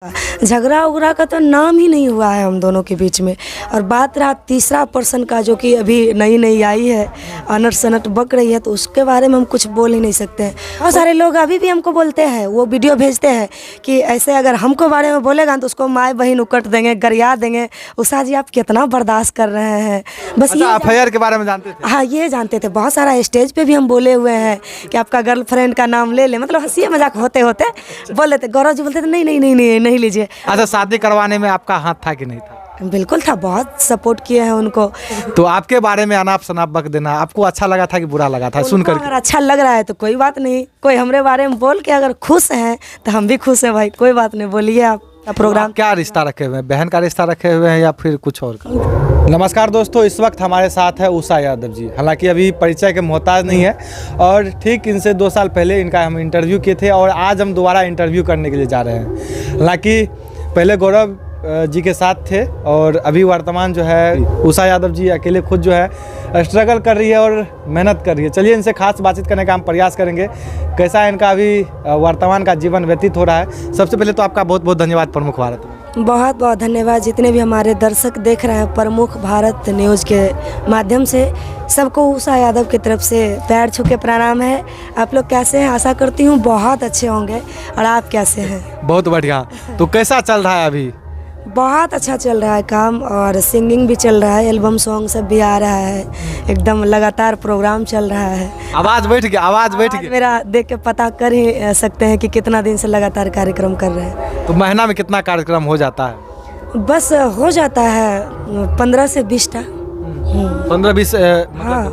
झगड़ा उगड़ा का तो नाम ही नहीं हुआ है हम दोनों के बीच में। और बात रहा तीसरा पर्सन का, जो कि अभी नई नई आई है, अनट सनट बक रही है, तो उसके बारे में हम कुछ बोल ही नहीं सकते हैं। बहुत सारे लोग अभी भी हमको बोलते हैं, वो वीडियो भेजते हैं कि ऐसे अगर हमको बारे में बोलेगा तो उसको माए बहन उकट देंगे, गरिया देंगे। उषा जी आप कितना बर्दाश्त कर रहे हैं। बस ये एफआईआर के बारे में जानते थे? हाँ, ये जानते थे। बहुत सारा स्टेज पे भी हम बोले हुए हैं कि आपका गर्लफ्रेंड का नाम ले ले, मतलब हंसी मजाक होते होते बोल देते। गौरव जी बोलते थे नहीं नहीं नहीं नहीं नहीं लीजिए। अच्छा, शादी करवाने में आपका हाथ था कि नहीं था? बिल्कुल था, बहुत सपोर्ट किए हैं उनको। तो आपके बारे में अनाप शनाप बक देना आपको अच्छा लगा था कि बुरा लगा था सुनकर? अगर अच्छा लग रहा है तो कोई बात नहीं, कोई हमारे बारे में बोल के अगर खुश हैं तो हम भी खुश हैं भाई, कोई बात नहीं। बोलिए आप प्रोग्राम क्या रिश्ता रखे हुए हैं? बहन का रिश्ता रखे हुए हैं या फिर कुछ और का? नमस्कार दोस्तों, इस वक्त हमारे साथ है उषा यादव जी। हालांकि अभी परिचय के मोहताज नहीं है और ठीक इनसे 2 साल पहले इनका हम इंटरव्यू किए थे और आज हम दोबारा इंटरव्यू करने के लिए जा रहे हैं। हालांकि पहले गौरव जी के साथ थे और अभी वर्तमान जो है उषा यादव जी अकेले खुद जो है स्ट्रगल कर रही है और मेहनत कर रही है। चलिए इनसे खास बातचीत करने का हम प्रयास करेंगे, कैसा इनका अभी वर्तमान का जीवन व्यतीत हो रहा है। सबसे पहले तो आपका बहुत बहुत धन्यवाद प्रमुख भारत में। बहुत बहुत धन्यवाद जितने भी हमारे दर्शक देख रहे हैं प्रमुख भारत न्यूज़ के माध्यम से, सबको उषा यादव की तरफ से पैर छू के प्रणाम है। आप लोग कैसे हैं? आशा करती हूँ बहुत अच्छे होंगे। और आप कैसे हैं? बहुत बढ़िया। तो कैसा चल रहा है अभी? बहुत अच्छा चल रहा है काम, और सिंगिंग भी चल रहा है, एल्बम सॉन्ग सब भी आ रहा है, एकदम लगातार प्रोग्राम चल रहा है। आवाज़ बैठ गया, आवाज़ बैठ गया। मेरा देख के पता कर ही सकते हैं कि कितना दिन से लगातार कार्यक्रम कर रहे हैं। तो महीना में कितना कार्यक्रम हो जाता है? बस हो जाता है 15 से 20 टा। 15-20 हाँ,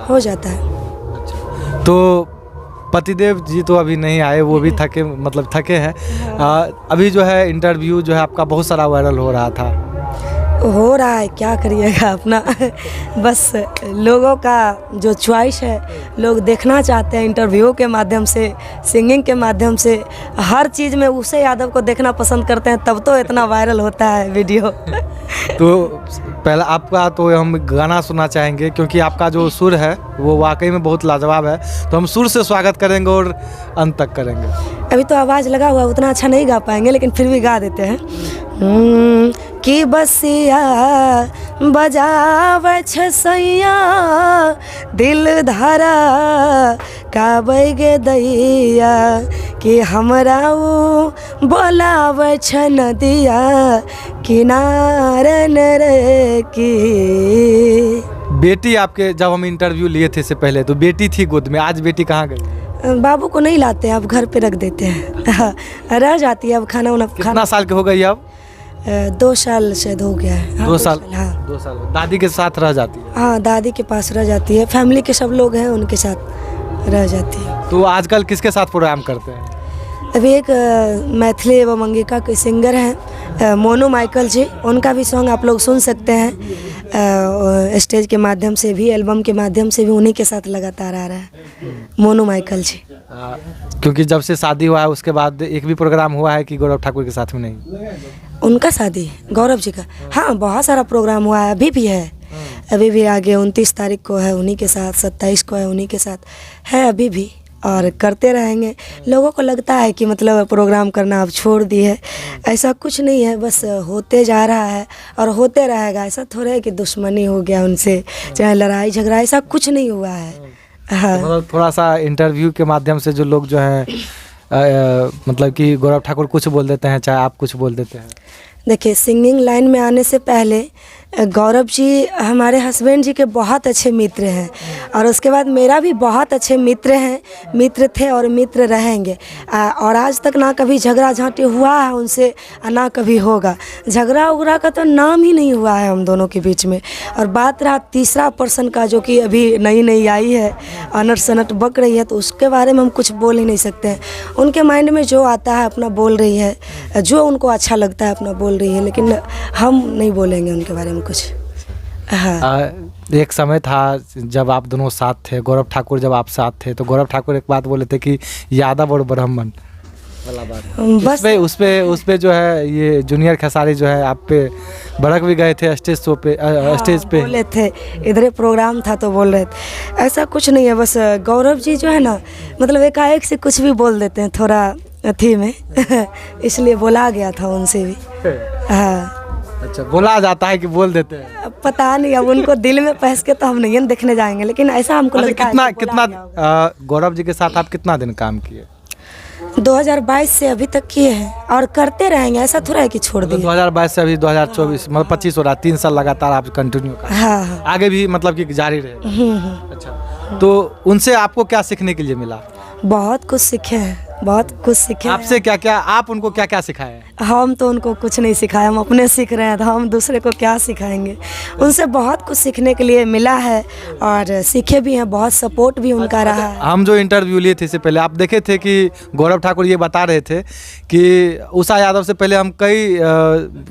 हो जाता है। तो पतिदेव जी तो अभी नहीं आए, वो भी थके, मतलब थके हैं। अभी जो है इंटरव्यू जो है आपका बहुत सारा वायरल हो रहा था। हो रहा है, क्या करिएगा अपना बस लोगों का जो चॉइस है, लोग देखना चाहते हैं इंटरव्यू के माध्यम से, सिंगिंग के माध्यम से, हर चीज़ में उषा यादव को देखना पसंद करते हैं, तब तो इतना वायरल होता है वीडियो तो पहला आपका तो हम गाना सुनना चाहेंगे, क्योंकि आपका जो सुर है वो वाकई में बहुत लाजवाब है। तो हम सुर से स्वागत करेंगे और अंत तक करेंगे। अभी तो आवाज़ लगा हुआ, उतना अच्छा नहीं गा पाएंगे, लेकिन फिर भी गा देते हैं। कि बसिया बजाव छसैया दिल धारा का बैगे दैया, कि हमरा ऊ बोलाव छ नदिया किनारन रे की। बेटी आपके जब हम इंटरव्यू लिए थे से पहले तो बेटी थी गोद में, आज बेटी कहाँ गई? बाबू को नहीं लाते हैं, अब घर पे रख देते हैं रह जाती है अब खाना वाना। कितना साल की हो गई अब? 2 साल शायद हो गया है। हाँ, 2 साल। हाँ 2 साल दादी के साथ रह जाती है? हाँ, दादी के पास रह जाती है, फैमिली के सब लोग हैं उनके साथ रह जाती है। तो आजकल किसके साथ प्रोग्राम करते हैं? अभी एक मैथिली एवं अंगिका के सिंगर हैं मोनू माइकल जी, उनका भी सॉन्ग आप लोग सुन सकते हैं स्टेज के माध्यम से भी, एल्बम के माध्यम से भी, उन्हीं के साथ लगातार आ रहा है मोनू माइकल जी। क्योंकि जब से शादी हुआ है उसके बाद एक भी प्रोग्राम हुआ है कि गौरव ठाकुर के साथ में नहीं? उनका शादी गौरव जी का, हाँ बहुत सारा प्रोग्राम हुआ है, अभी भी है, अभी भी आगे 29 तारीख को है उन्हीं के साथ, 27 को है उन्हीं के साथ है, अभी भी और करते रहेंगे। लोगों को लगता है कि मतलब प्रोग्राम करना अब छोड़ दी है, ऐसा कुछ नहीं है, बस होते जा रहा है और होते रहेगा। ऐसा थोड़ा है कि दुश्मनी हो गया उनसे, चाहे लड़ाई झगड़ा, ऐसा कुछ नहीं हुआ है। हाँ, तो मतलब थोड़ा सा इंटरव्यू के माध्यम से जो लोग जो हैं मतलब कि गौरव ठाकुर कुछ बोल देते हैं, चाहे आप कुछ बोल देते हैं। देखिए, सिंगिंग लाइन में आने से पहले गौरव जी हमारे हस्बैंड जी के बहुत अच्छे मित्र हैं, और उसके बाद मेरा भी बहुत अच्छे मित्र हैं, मित्र थे और मित्र रहेंगे। और आज तक ना कभी झगड़ा झांटी हुआ है उनसे, ना कभी होगा। झगड़ा उगड़ा का तो नाम ही नहीं हुआ है हम दोनों के बीच में। और बात रहा तीसरा पर्सन का, जो कि अभी नई नई आई है, अनट सनट बक रही है, तो उसके बारे में हम कुछ बोल ही नहीं सकते हैं। उनके माइंड में जो आता है अपना बोल रही है, जो उनको अच्छा लगता है अपना बोल रही है, लेकिन हम नहीं बोलेंगे उनके बारे में कुछ। हाँ, एक समय था जब आप दोनों साथ थे, गौरव ठाकुर जब आप साथ थे, तो गौरव ठाकुर एक बात बोले थे कि यादव और ब्राह्मण वाला बात, बस उस पे जो है ये जूनियर खेसारी जो है आप पे भड़क भी गए थे स्टेज शो पे, स्टेज पे बोले थे, इधर प्रोग्राम था तो बोल रहे थे। ऐसा कुछ नहीं है, बस गौरव जी जो है ना, मतलब एकाएक से कुछ भी बोल देते हैं, थोड़ा अथी में इसलिए बोला गया था उनसे भी। हाँ अच्छा, बोला जाता है कि बोल देते हैं? अब पता नहीं, अब उनको दिल में पैस के तो हम नहीं देखने जाएंगे, लेकिन ऐसा हमको अच्छा, लगता कितना है कि बोला गया होगा। गौरव जी के साथ आप कितना दिन काम किए? 2022 से अभी तक किए हैं और करते रहेंगे, ऐसा थोड़ा है कि छोड़ दिए। 2022 से अभी 2024 मतलब 25 हो रहा, 3 साल लगातार आप कंटिन्यू कर, हाँ हाँ। आगे भी मतलब कि जारी रहेगा। अच्छा, तो उनसे आपको क्या सीखने के लिए मिला? बहुत कुछ सीखे हैं, बहुत कुछ सीखे हैं। आपसे क्या क्या, आप उनको क्या क्या सिखाए हैं? हम तो उनको कुछ नहीं सिखाया, हम अपने सीख रहे हैं, तो हम दूसरे को क्या सिखाएंगे। उनसे बहुत कुछ सीखने के लिए मिला है और सीखे भी हैं, बहुत सपोर्ट भी उनका रहा है। हम जो इंटरव्यू लिए थे इससे पहले आप देखे थे कि गौरव ठाकुर ये बता रहे थे कि उषा यादव से पहले हम कई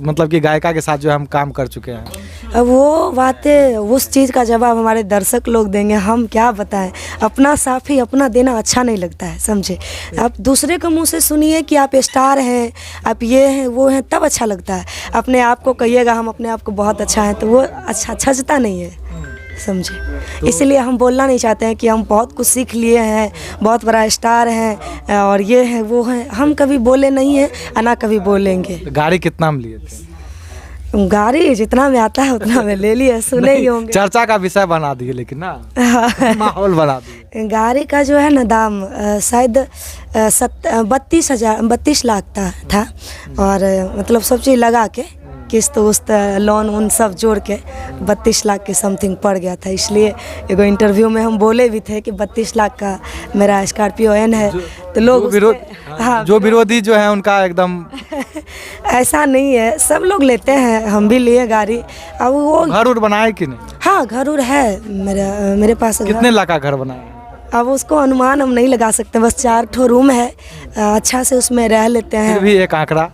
मतलब कि गायिका के साथ जो है हम काम कर चुके हैं। अब वो बातें, उस चीज़ का जवाब हमारे दर्शक लोग देंगे, हम क्या बताएं। अपना साफी अपना देना अच्छा नहीं लगता है, समझे। आप दूसरे के मुंह से सुनिए कि आप स्टार हैं, आप ये हैं वो हैं, तब अच्छा लगता है। अपने आप को कहिएगा हम अपने आप को बहुत अच्छा हैं, तो वो अच्छा छजता नहीं है, समझे। इसलिए हम बोलना नहीं चाहते हैं कि हम बहुत कुछ सीख लिए हैं, बहुत बड़ा स्टार हैं और ये हैं वो हैं। हम कभी बोले नहीं हैं और ना कभी बोलेंगे। तो गाड़ी कितना में लिए थे? गाड़ी जितना में आता है उतना में ले लिए, सुने ही होंगे। चर्चा का विषय बना दिए लेकिन ना माहौल बना दिए। गाड़ी का जो है ना दाम शायद 32 लाख था और मतलब सब चीज़ लगा के किस्त उस्त लोन उन सब जोड़ के 32 लाख के समथिंग पड़ गया था। इसलिए एगो इंटरव्यू में हम बोले भी थे कि 32 लाख का मेरा स्कॉर्पियो एन है। तो लोग हाँ, जो विरोधी जो है उनका एकदम ऐसा नहीं है, सब लोग लेते हैं, हम भी लिए गाड़ी। अब वो घर उर बनाए कि नहीं? हाँ, घर उर है मेरे पास। कितने लाख का घर बनाया? अब उसको अनुमान हम नहीं लगा सकते, बस 4 ठो रूम है, अच्छा से उसमें रह लेते हैं। फिर भी एक आंकड़ा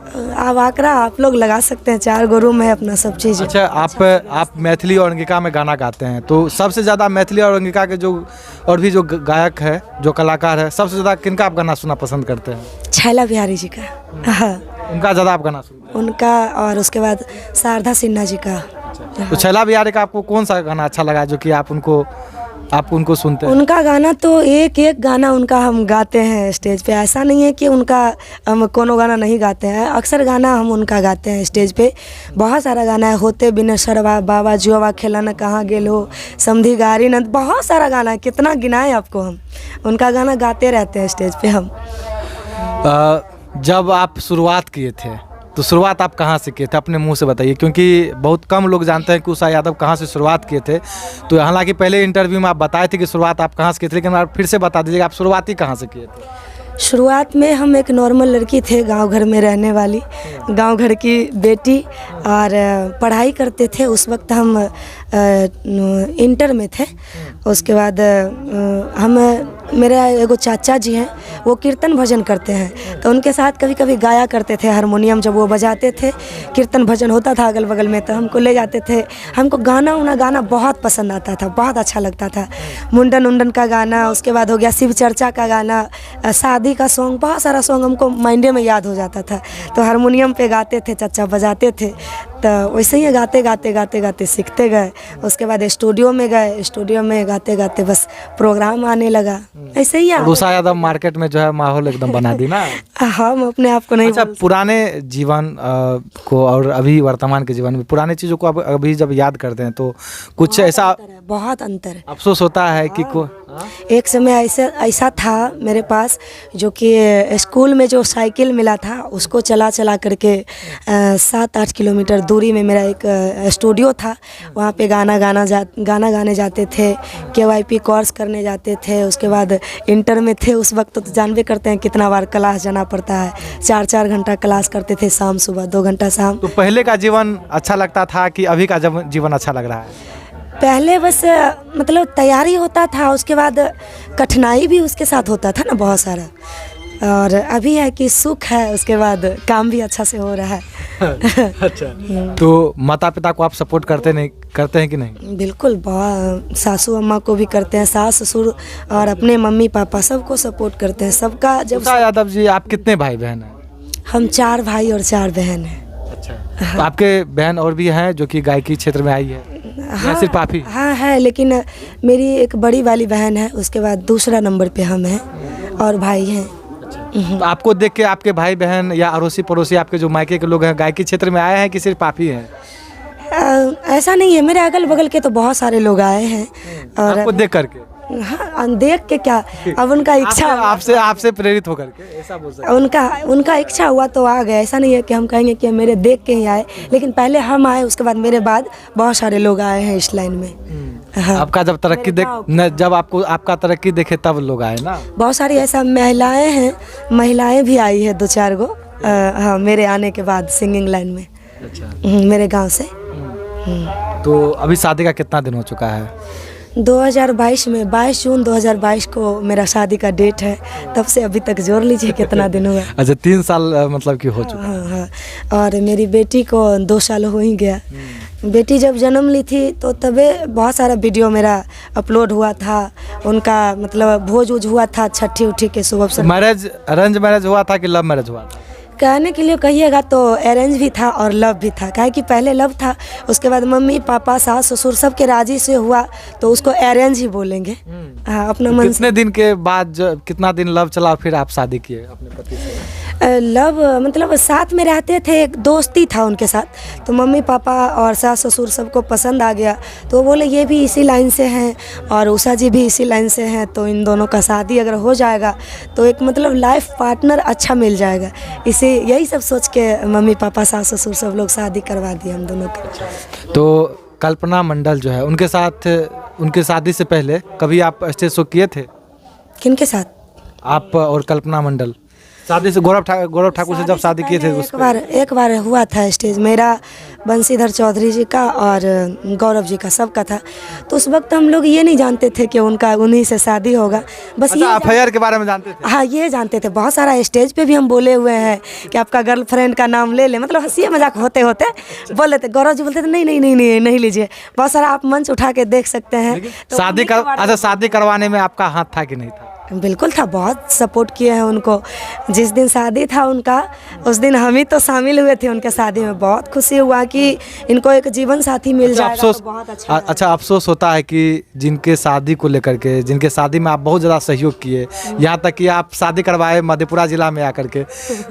अब आंकड़ा आप लोग लगा सकते हैं, 4 गो रूम है, अपना सब चीज़। अच्छा, आप मैथिली और अंगिका में गाना गाते हैं, तो सबसे ज़्यादा मैथिली और अंगिका के जो और भी जो गायक है, जो कलाकार है, सबसे ज़्यादा किनका आप गाना सुनना पसंद करते हैं? छैला बिहारी जी का। हाँ, उनका ज़्यादा आप गाना सुनते हैं? उनका, और उसके बाद शारदा सिन्हा जी का। तो छैला बिहारी का आपको कौन सा गाना अच्छा लगा जो कि आप उनको सुनते हैं? उनका गाना तो एक एक गाना उनका हम गाते हैं स्टेज पे, ऐसा नहीं है कि उनका हम कोनो गाना नहीं गाते हैं, अक्सर गाना हम उनका गाते हैं स्टेज पे। बहुत सारा गाना है, होते बिना सरवा, बाबा जुआ खेला न कहाँ गेल हो, समधी गारी न, बहुत सारा गाना है, कितना गिनाएं आपको। हम उनका गाना गाते रहते हैं स्टेज पे हम। जब आप शुरुआत किए थे तो शुरुआत आप कहाँ से किए थे, अपने मुंह से बताइए, क्योंकि बहुत कम लोग जानते हैं कि उषा यादव कहाँ से शुरुआत किए थे। तो हालांकि पहले इंटरव्यू में आप बताए थे कि शुरुआत आप कहाँ से किए थे, लेकिन आप फिर से बता दीजिएगा आप शुरुआत ही कहाँ से किए थे? शुरुआत में हम एक नॉर्मल लड़की थे, गांव घर में रहने वाली, गांव घर की बेटी, और पढ़ाई करते थे। उस वक्त हम इंटर में थे। उसके बाद मेरा एगो चाचा जी हैं, वो कीर्तन भजन करते हैं, तो उनके साथ कभी कभी गाया करते थे हारमोनियम। जब वो बजाते थे, कीर्तन भजन होता था अगल बगल में, तो हमको ले जाते थे। हमको गाना बहुत पसंद आता था, बहुत अच्छा लगता था। मुंडन उंडन का गाना, उसके बाद हो गया शिव चर्चा का गाना, शादी का सॉन्ग, बहुत सारा सॉन्ग हमको माइंडे में याद हो जाता था। तो हारमोनियम पे गाते थे, चाचा बजाते थे, तो वैसे ही गाते सीखते गए। उसके बाद स्टूडियो में गए, स्टूडियो में गाते गाते बस प्रोग्राम आने लगा, ऐसे ही। उषा यादव मार्केट में जो है माहौल एकदम बना दी ना। हम अपने आप को नहीं। अच्छा, पुराने जीवन को और अभी वर्तमान के जीवन में पुराने चीज़ों को आप अभी जब याद करते हैं तो कुछ ऐसा बहुत अंतर है, अफसोस होता है कि एक समय ऐसा था मेरे पास, जो कि स्कूल में जो साइकिल मिला था उसको चला करके 7-8 किलोमीटर दूरी में मेरा एक स्टूडियो था, वहाँ पे गाना गाने जाते थे, KYP कोर्स करने जाते थे। उसके बाद इंटर में थे उस वक्त, तो जानबे करते हैं कितना बार क्लास जाना पड़ता है, 4-4 घंटा क्लास करते थे, शाम सुबह 2 घंटा शाम। तो पहले का जीवन अच्छा लगता था कि अभी का जीवन अच्छा लग रहा है? पहले बस मतलब तैयारी होता था, उसके बाद कठिनाई भी उसके साथ होता था ना बहुत सारा, और अभी है कि सुख है, उसके बाद काम भी अच्छा से हो रहा है। अच्छा, तो माता पिता को आप सपोर्ट करते हैं कि नहीं? बिल्कुल, बहुत, सासू अम्मा को भी करते हैं, सास ससुर और अपने मम्मी पापा सबको सपोर्ट करते हैं, सबका। जब उषा यादव जी, आप कितने भाई बहन हैं? हम 4 भाई और 4 बहन हैं। अच्छा, तो आपके बहन और भी हैं जो कि गायकी क्षेत्र में आई है? हाँ, सिर्फ आप ही? हाँ है, लेकिन मेरी एक बड़ी वाली बहन है, उसके बाद दूसरा नंबर पे हम हैं और भाई हैं। अच्छा, तो आपको देख के आपके भाई बहन या अड़ोसी पड़ोसी आपके जो मायके के लोग हैं गायकी क्षेत्र में आए हैं कि सिर्फ आप ही हैं? ऐसा नहीं है, मेरे अगल बगल के तो बहुत सारे लोग आए हैं। और आपको देख करके? हाँ, देख के क्या, अब उनका इच्छा आपसे प्रेरित होकर के ऐसा बोल सकते उनका इच्छा हुआ तो आ गए। ऐसा नहीं है कि हम कहेंगे कि मेरे देख के ही आए, लेकिन पहले हम आए, उसके बाद मेरे बाद बहुत सारे लोग आए हैं इस लाइन में। हाँ, आपका जब तरक्की जब आपका तरक्की देखे तब लोग आए ना। बहुत सारी ऐसा महिलाएं हैं, महिलाएं भी आई है 2-4 गो। हाँ, मेरे आने के बाद सिंगिंग लाइन में। अच्छा। मेरे गांव से। तो अभी शादी का कितना दिन हो चुका है? 2022 में 22 जून 2022 को मेरा शादी का डेट है। तब से अभी तक जोड़ लीजिए कितना दिन हुआ। अच्छा, 3 साल मतलब कि हो चुका। हाँ। और मेरी बेटी को 2 साल हो ही गया। बेटी जब जन्म ली थी तो तबे बहुत सारा वीडियो मेरा अपलोड हुआ था। उनका मतलब भोज उज हुआ था, छठी उठी के शुभ अवसर। मैरिज अरेंज मैरिज हुआ था कि लव मैरिज हुआ था? कहने के लिए कहिएगा तो अरेंज भी था और लव भी था। काहे कि पहले लव था, उसके बाद मम्मी पापा सास ससुर सब के राजी से हुआ तो उसको अरेंज ही बोलेंगे। हाँ, अपना मन। कितने दिन के बाद कितना दिन लव चला फिर आप शादी किए अपने पति से? लव मतलब साथ में रहते थे, एक दोस्ती था उनके साथ। तो मम्मी पापा और सास ससुर सबको पसंद आ गया तो बोले ये भी इसी लाइन से हैं और उषा जी भी इसी लाइन से हैं, तो इन दोनों का शादी अगर हो जाएगा तो एक मतलब लाइफ पार्टनर अच्छा मिल जाएगा। इसे यही सब सोच के मम्मी पापा सास ससुर सब लोग शादी करवा दिए हम दोनों की। तो कल्पना मंडल जो है उनके साथ, उनके शादी से पहले कभी आप स्टेज शो किए थे? किनके साथ? आप और कल्पना मंडल शादी से गौरव ठाकुर से जब शादी किए थे एक बार हुआ था स्टेज मेरा, बंशीधर चौधरी जी का और गौरव जी का, सबका था। तो उस वक्त हम लोग ये नहीं जानते थे कि उन्हीं से शादी होगा। बस अच्छा, अफेयर के बारे में जानते थे? हाँ, ये जानते थे। बहुत सारा स्टेज पे भी हम बोले हुए हैं कि आपका गर्लफ्रेंड का नाम ले ले, मतलब हंसी मजाक होते होते बोल लेते। गौरव जी बोलते थे नहीं लीजिए। बहुत सारा आप मंच उठा के देख सकते हैं। तो शादी करवाने में आपका हाथ था कि नहीं था? बिल्कुल था, बहुत सपोर्ट किए हैं उनको। जिस दिन शादी था उनका, उस दिन हम ही तो शामिल हुए थे उनके शादी में। बहुत खुशी हुआ कि इनको एक जीवन साथी मिल जाएगा तो बहुत अच्छा। अफसोस होता है कि जिनके शादी को लेकर के, जिनके शादी में आप बहुत ज़्यादा सहयोग किए, यहाँ तक कि आप शादी करवाए मधेपुरा जिला में आकर के,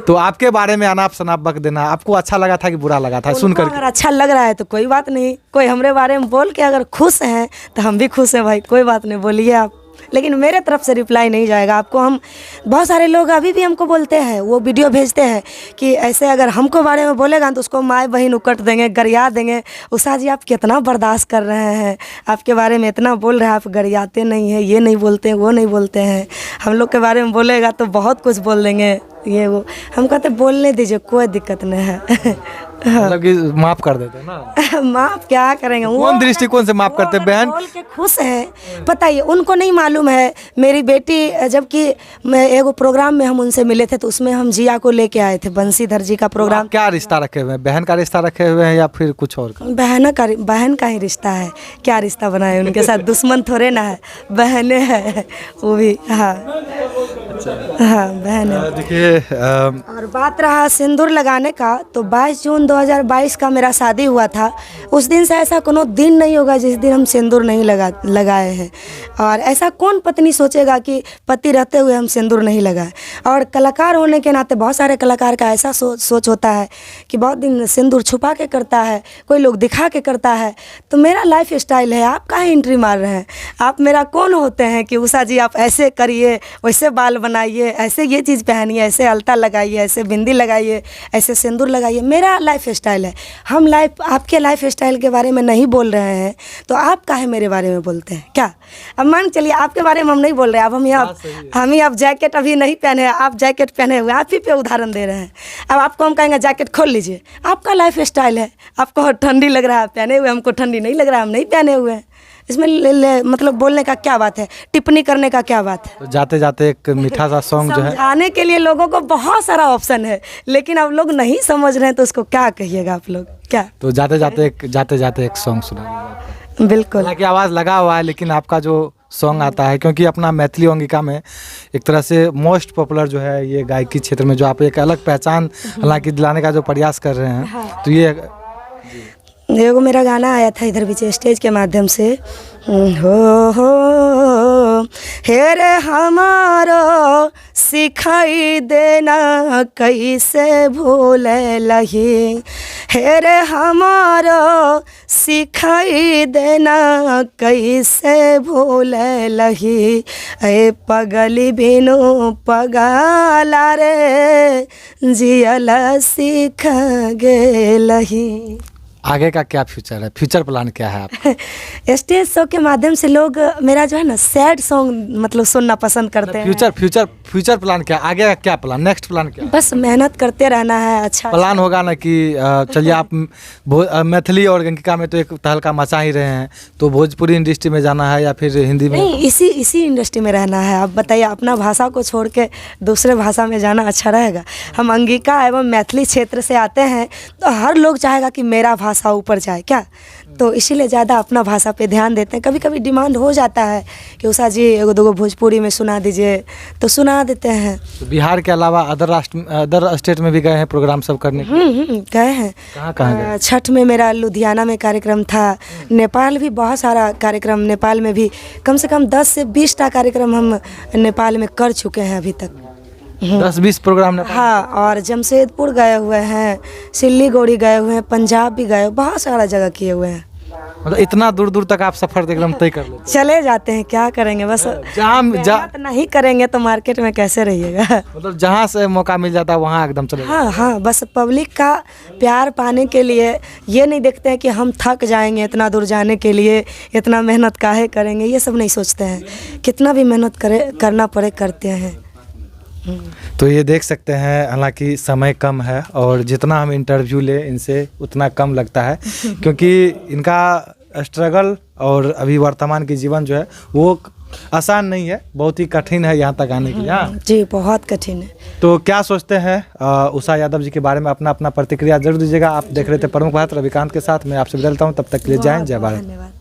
तो आपके बारे में अनाप शनाप बक देना आपको अच्छा लगा था कि बुरा लगा था सुनकर? अगर अच्छा लग रहा है तो कोई बात नहीं, कोई हमारे बारे में बोल के अगर खुश हैं तो हम भी खुश हैं भाई, कोई बात नहीं, बोलिए आप। लेकिन मेरे तरफ से रिप्लाई नहीं जाएगा आपको। हम बहुत सारे लोग अभी भी हमको बोलते हैं, वो वीडियो भेजते हैं कि ऐसे अगर हमको बारे में बोलेगा तो उसको माँ बहन उकट देंगे, गरिया देंगे। उषा जी आप कितना बर्दाश्त कर रहे हैं, आपके बारे में इतना बोल रहे हैं, आप गरियाते नहीं हैं, ये नहीं बोलते हैं, वो नहीं बोलते हैं। हम लोग के बारे में बोलेगा तो बहुत कुछ बोल देंगे, ये वो। हम कहते बोलने दीजिए, कोई दिक्कत नहीं है। मतलब कि माफ कर देते ना? माफ क्या करेंगे, कौन दृष्टिकोण से माफ करते? बहन बोल के खुश हैं, पता है उनको नहीं मालूम है। मेरी बेटी जबकि एगो प्रोग्राम में हम उनसे मिले थे तो उसमें हम जिया को लेके आए थे, बंशीधर जी का प्रोग्राम। क्या रिश्ता रखे हुए हैं? बहन का रिश्ता रखे हुए हैं या फिर कुछ और का? बहन का ही रिश्ता है। क्या रिश्ता बनाए उनके साथ? दुश्मन थोड़े ना है, बहने है वो भी। हाँ हाँ, बहन है। देखिए, और बात रहा सिंदूर लगाने का, तो 22 जून 2022 का मेरा शादी हुआ था। उस दिन से ऐसा कोनो दिन नहीं होगा जिस दिन हम सिंदूर नहीं लगाए हैं। और ऐसा कौन पत्नी सोचेगा कि पति रहते हुए हम सिंदूर नहीं लगाए। और कलाकार होने के नाते बहुत सारे कलाकार का ऐसा सोच होता है कि बहुत दिन सिंदूर छुपा के करता है, कोई लोग दिखा के करता है। तो मेरा लाइफ स्टाइल है, आप काहे एंट्री मार रहे हैं? आप मेरा कौन होते हैं कि उषा जी आप ऐसे करिए, वैसे बाल बनाइए, ऐसे ये चीज़ पहनिए, ऐसे अलता लगाइए, ऐसे बिंदी लगाइए, ऐसे सिंदूर लगाइए। मेरा लाइफ स्टाइल है। हम आपके लाइफ स्टाइल के बारे में नहीं बोल रहे हैं तो आप काहे मेरे बारे में बोलते हैं क्या? अब मान चलिए आपके बारे में हम नहीं बोल रहे, अब हम ही अब जैकेट अभी नहीं पहने हैं, आप जैकेट पहने हुए, आप ही पे उदाहरण दे रहे हैं। अब आपको हम कहेंगे जैकेट खोल लीजिए, आपका लाइफ स्टाइल है। आपको ठंडी लग रहा है पहने हुए, हमको ठंडी नहीं लग रहा है, हम नहीं पहने हुए हैं। इसमें मतलब बोलने का क्या बात है, टिप्पणी करने का क्या बात है? तो जाते जाते एक मीठा सा सॉन्ग जो है, समझाने के लिए लोगों को बहुत सारा ऑप्शन है, लेकिन अब लोग नहीं समझ रहे हैं तो उसको क्या कहिएगा आप लोग, क्या? तो जाते जाते एक सॉन्ग सुना। बिल्कुल, हालांकि आवाज़ लगा हुआ है लेकिन आपका जो सॉन्ग आता है, क्योंकि अपना मैथिली अंगिका में एक तरह से मोस्ट पॉपुलर जो है ये गायकी क्षेत्र में जो आप एक अलग पहचान हालांकि दिलाने का जो प्रयास कर रहे हैं। हाँ। तो ये एगो मेरा गाना आया था इधर बीच स्टेज के माध्यम से, हो हे रे हमारो सिखाई देना कैसे भूल लही, हे रे हमारो सिखाई देना कैसे भूल लही, ए पगली बिनु पगला रे जियला सीख गेलही। आगे का क्या फ्यूचर है, फ्यूचर प्लान क्या है आपका? स्टेज शो के माध्यम से लोग मेरा जो है ना सैड सॉन्ग मतलब सुनना पसंद करते हैं। फ्यूचर प्लान क्या, आगे का क्या प्लान, नेक्स्ट प्लान क्या है? बस मेहनत करते रहना है। अच्छा प्लान होगा ना कि चलिए आप मैथिली और अंगिका में तो एक तहलका मचा ही रहे हैं, तो भोजपुरी इंडस्ट्री में जाना है या फिर हिंदी में? नहीं, इसी इंडस्ट्री में रहना है। आप बताइए, अपना भाषा को छोड़ के दूसरे भाषा में जाना अच्छा रहेगा? हम अंगिका एवं मैथिली क्षेत्र से आते हैं, तो हर लोग चाहेगा कि मेरा भाषा ऊपर जाए क्या, तो इसीलिए ज़्यादा अपना भाषा पे ध्यान देते हैं। कभी कभी डिमांड हो जाता है कि उषा जी एगो दोगो भोजपुरी में सुना दीजिए, तो सुना देते हैं। तो बिहार के अलावा अदर स्टेट में भी गए हैं प्रोग्राम सब करने के? गए हैं। कहाँ गए? छठ में मेरा लुधियाना में कार्यक्रम था, नेपाल भी बहुत सारा कार्यक्रम, नेपाल में भी कम से कम 10 से 20टा कार्यक्रम हम नेपाल में कर चुके हैं अभी तक। 10-20 प्रोग्राम ने? हाँ, और जमशेदपुर गए हुए हैं, सिल्लीगुड़ी गए हुए हैं, पंजाब भी गए, बहुत सारा जगह किए हुए हैं। मतलब इतना दूर दूर तक आप सफर एकदम तय कर लेते? चले जाते हैं, क्या करेंगे, बस मेहनत नहीं करेंगे तो मार्केट में कैसे रहिएगा। मतलब जहाँ से मौका मिल जाता है वहाँ एकदम चले? हाँ, बस पब्लिक का प्यार पाने के लिए ये नहीं देखते हैं कि हम थक जाएंगे इतना दूर जाने के लिए, इतना मेहनत काहे करेंगे, ये सब नहीं सोचते हैं। कितना भी मेहनत करना पड़े करते हैं। तो ये देख सकते हैं, हालांकि समय कम है और जितना हम इंटरव्यू ले इनसे उतना कम लगता है, क्योंकि इनका स्ट्रगल और अभी वर्तमान की जीवन जो है वो आसान नहीं है, बहुत ही कठिन है यहाँ तक आने के लिए। हाँ जी, बहुत कठिन है। तो क्या सोचते हैं उषा यादव जी के बारे में, अपना प्रतिक्रिया जरूर दीजिएगा। आप देख रहे थे प्रमुख बात रविकांत के साथ, मैं आपसे बदलता हूँ, तब तक के लिए जय हिंद, जय भारत। धन्यवाद।